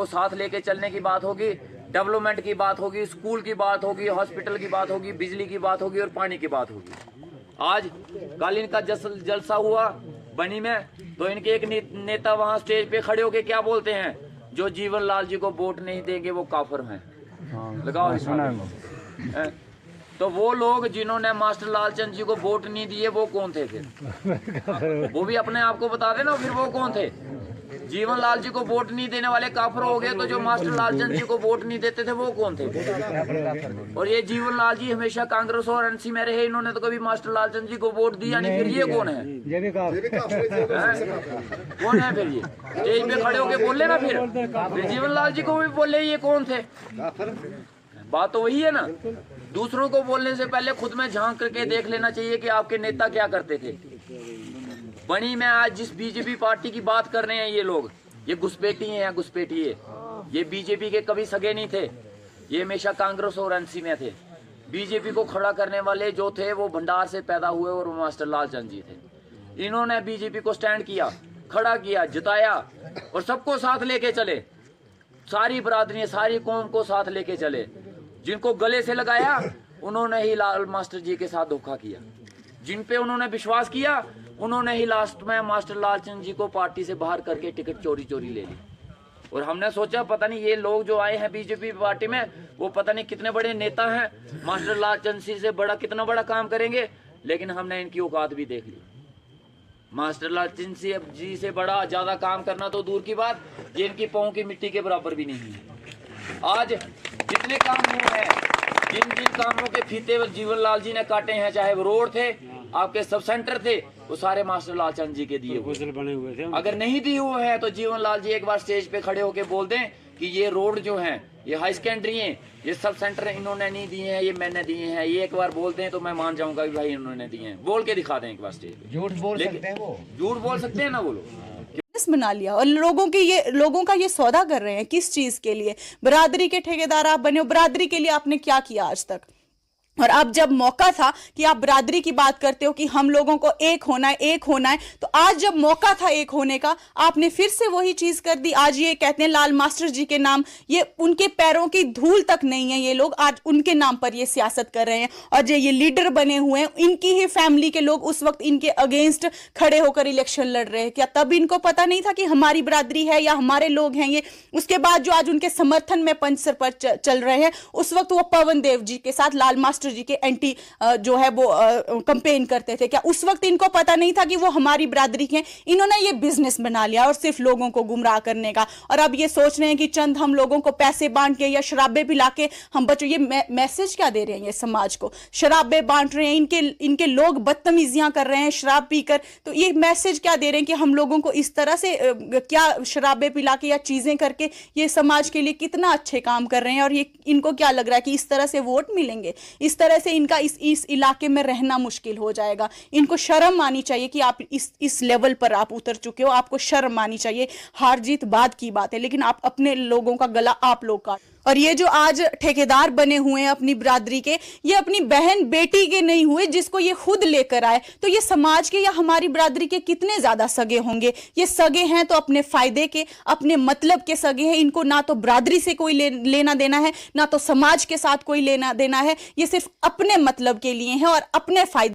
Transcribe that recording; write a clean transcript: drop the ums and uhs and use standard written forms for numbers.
को साथ लेके चलने की बात होगी, डेवलपमेंट की बात होगी, स्कूल की बात होगी, हॉस्पिटल की बात होगी, बिजली की बात होगी और पानी की बात होगी। आज कल इनका जलसा हुआ बनी में, तो इनके एक नेता वहां स्टेज पे खड़े होके क्या बोलते हैं, जो जीवन लाल जी को वोट नहीं देंगे वो काफिर हैं। लगाओ इसमें। तो वो लोग जिन्होंने मास्टर लालचंद जी को वोट नहीं दिए वो कौन थे फिर? वो भी अपने आप को बता देना फिर वो कौन थे। जीवन लाल जी को वोट नहीं देने वाले काफिर हो गए, तो जो मास्टर लालचंद जी को वोट नहीं देते थे वो कौन थे? और ये जीवन लाल जी हमेशा कांग्रेस और एनसी में रहे, इन्होंने तो कभी मास्टर लालचंद जी को वोट दिया नहीं। फिर ये कौन है? कौन है फिर ये? स्टेज पे खड़े होके बोल लेना फिर जीवन लाल जी को भी बोले ये कौन थे। बात तो वही है ना। दूसरों को बोलने से पहले खुद में झांक करके देख लेना चाहिए कि आपके नेता क्या करते थे। बनी में आज जिस बीजेपी पार्टी की बात कर रहे हैं ये लोग, ये घुसपैठी हैं, घुसपैठी है। ये बीजेपी के कभी सगे नहीं थे, ये हमेशा कांग्रेस और एनसी में थे। बीजेपी को खड़ा करने वाले जो थे वो भंडार से पैदा हुए और मास्टर लालचंद जी थे। इन्होंने बीजेपी को स्टैंड किया, खड़ा किया, जिताया और सबको साथ लेके चले। सारी बरादरी, सारी कौम को साथ लेके चले। जिनको गले से लगाया उन्होंने ही लाल मास्टर जी के साथ धोखा किया। जिन पे उन्होंने विश्वास किया उन्होंने ही लास्ट में मास्टर लालचंद जी को पार्टी से बाहर करके टिकट चोरी चोरी ले ली। और हमने सोचा पता नहीं ये लोग जो आए हैं बीजेपी पार्टी में वो पता नहीं कितने बड़े नेता हैं, मास्टर लालचंद जी से बड़ा कितना बड़ा काम करेंगे। लेकिन हमने इनकी औकात भी देख ली। मास्टर लालचंद जी से बड़ा ज्यादा काम करना तो दूर की बात, ये इनकी पाँव की मिट्टी के बराबर भी नहीं है। आज जितने काम हुए हैं, जिन जिन कामों के फीते जीवन लाल जी ने काटे हैं, चाहे वो रोड थे, आपके सब सेंटर थे, वो सारे मास्टर लालचंद जी के दिए हुए बने हुए थे। अगर नहीं दिए हुए हैं तो जीवन लाल जी एक बार स्टेज पे खड़े होके बोल दें कि ये रोड जो हैं, ये हाई सेकेंडरी हैं, ये सब सेंटर इन्होंने नहीं दिए हैं, ये मैंने दिए हैं। ये एक बार बोल दें तो मैं मान जाऊंगा कि भाई इन्होंने दिए हैं। बोल के दिखा दें एक बार स्टेज पे। झूठ बोल सकते हैं वो, झूठ बोल सकते हैं ना वो लोग। बना लिया और लोगों का ये सौदा कर रहे हैं। किस चीज के लिए? बरादरी के ठेकेदार आप बने हो। बरादरी के लिए आपने क्या किया आज तक? और अब जब मौका था कि आप बरादरी की बात करते हो कि हम लोगों को एक होना है, एक होना है, तो आज जब मौका था एक होने का, आपने फिर से वही चीज कर दी। आज ये कहते हैं लाल मास्टर जी के नाम, ये उनके पैरों की धूल तक नहीं है, ये लोग आज उनके नाम पर ये सियासत कर रहे हैं। और जो ये लीडर बने हुए हैं, इनकी ही फैमिली के लोग उस वक्त इनके अगेंस्ट खड़े होकर इलेक्शन लड़ रहे हैं। क्या तब इनको पता नहीं था कि हमारी बरादरी है या हमारे लोग हैं ये? उसके बाद जो आज उनके समर्थन में पंच सरपंच चल रहे हैं, उस वक्त वो पवन देव जी के साथ लाल मास्टर जी के एंटी जो है वो कंपेन करते थे। क्या उस वक्त इनको पता नहीं था कि वो हमारी बरादरी के हैं? इन्होंने ये बिजनेस बना लिया और सिर्फ लोगों को गुमराह करने का। और अब ये सोच रहे हैं कि चंद हम लोगों को पैसे बांट के या शराबे पिला के हम बच्चों, ये मैसेज क्या दे रहे हैं? ये समाज को शराबे बांट रहे हैं, इनके लोग बदतमीजियां कर रहे हैं शराब पीकर, तो ये मैसेज क्या दे रहे हैं कि हम लोगों को इस तरह से क्या शराबे पिला के या चीजें करके ये समाज के लिए कितना अच्छे काम कर रहे हैं। और ये इनको क्या लग रहा है कि इस तरह से वोट मिलेंगे, इस तरह से इनका इस इलाके में रहना मुश्किल हो जाएगा। इनको शर्म आनी चाहिए कि आप इस लेवल पर आप उतर चुके हो। आपको शर्म आनी चाहिए। हार जीत बाद की बात है, लेकिन आप अपने लोगों का गला आप लोग काट। और ये जो आज ठेकेदार बने हुए हैं अपनी बरादरी के, ये अपनी बहन बेटी के नहीं हुए जिसको ये खुद लेकर आए, तो ये समाज के या हमारी बरादरी के कितने ज्यादा सगे होंगे? ये सगे हैं तो अपने फायदे के, अपने मतलब के सगे हैं। इनको ना तो बरादरी से कोई लेना देना है, ना तो समाज के साथ कोई लेना देना है। ये सिर्फ अपने मतलब के लिए हैं और अपने फायदे